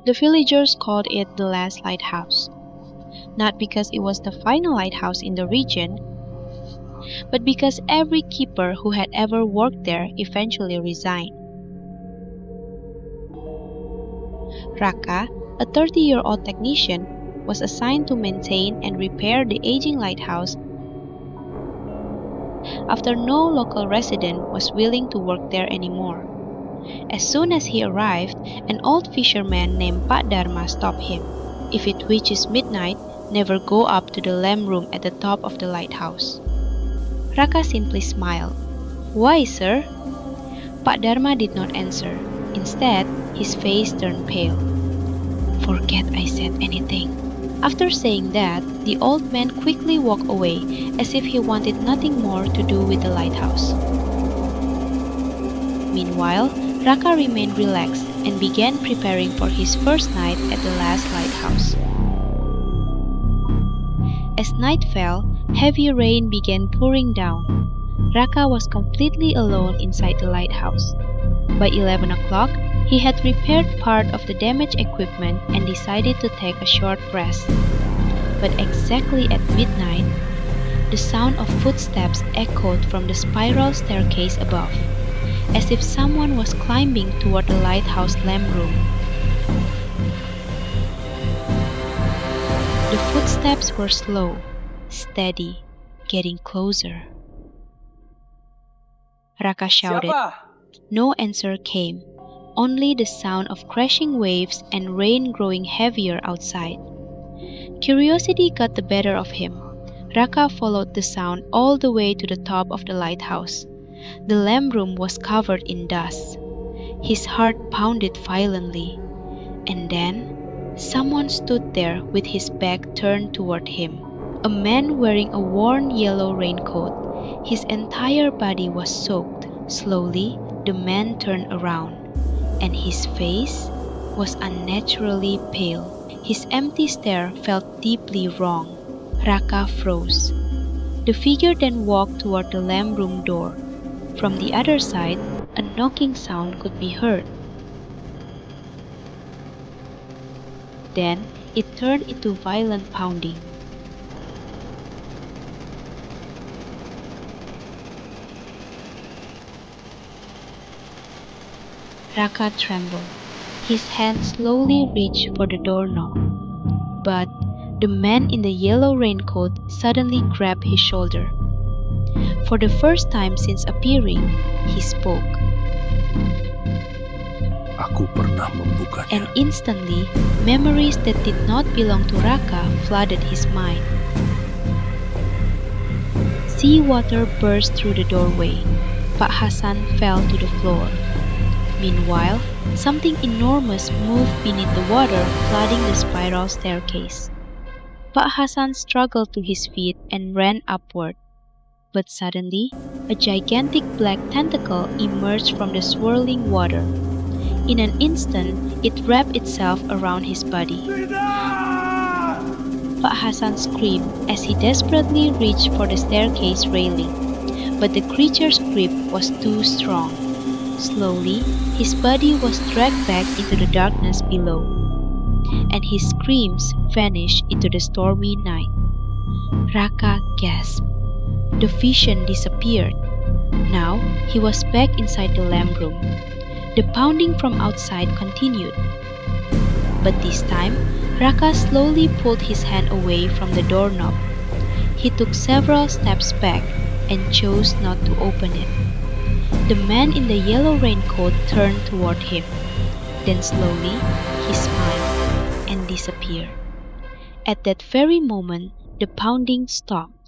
The villagers called it the last lighthouse, not because it was the final lighthouse in the region, but because every keeper who had ever worked there eventually resigned. Raka, a 30-year-old technician, was assigned to maintain and repair the aging lighthouse after no local resident was willing to work there anymore. As soon as he arrived, an old fisherman named Pak Dharma stopped him. If it reaches midnight, never go up to the lamp room at the top of the lighthouse. Raka simply smiled. Why, sir? Pak Dharma did not answer. Instead, his face turned pale. Forget I said anything. After saying that, the old man quickly walked away as if he wanted nothing more to do with the lighthouse. Meanwhile, Raka remained relaxed and began preparing for his first night at the last lighthouse. As night fell, heavy rain began pouring down. Raka was completely alone inside the lighthouse. By 11 o'clock, he had repaired part of the damaged equipment and decided to take a short rest. But exactly at midnight, the sound of footsteps echoed from the spiral staircase above, as if someone was climbing toward the lighthouse lamp room. The footsteps were slow, steady, getting closer. Raka shouted. Siapa? No answer came, only the sound of crashing waves and rain growing heavier outside. Curiosity got the better of him. Raka followed the sound all the way to the top of the lighthouse. The lamp room was covered in dust. His heart pounded violently. And then, someone stood there with his back turned toward him. A man wearing a worn yellow raincoat. His entire body was soaked. Slowly, the man turned around, and his face was unnaturally pale. His empty stare felt deeply wrong. Raka froze. The figure then walked toward the lamp room door. From the other side, a knocking sound could be heard. Then it turned into violent pounding. Raka trembled. His hand slowly reached for the doorknob. But the man in the yellow raincoat suddenly grabbed his shoulder. For the first time since appearing, he spoke. Aku pernah membukanya. And instantly, memories that did not belong to Raka flooded his mind. Seawater burst through the doorway. Pak Hasan fell to the floor. Meanwhile, something enormous moved beneath the water, flooding the spiral staircase. Pak Hasan struggled to his feet and ran upward. But suddenly, a gigantic black tentacle emerged from the swirling water. In an instant, it wrapped itself around his body. Pak Hasan screamed as he desperately reached for the staircase railing, but the creature's grip was too strong. Slowly, his body was dragged back into the darkness below, and his screams vanished into the stormy night. Raka gasped. The vision disappeared. Now, he was back inside the lamp room. The pounding from outside continued. But this time, Raka slowly pulled his hand away from the doorknob. He took several steps back and chose not to open it. The man in the yellow raincoat turned toward him. Then slowly, he smiled and disappeared. At that very moment, the pounding stopped.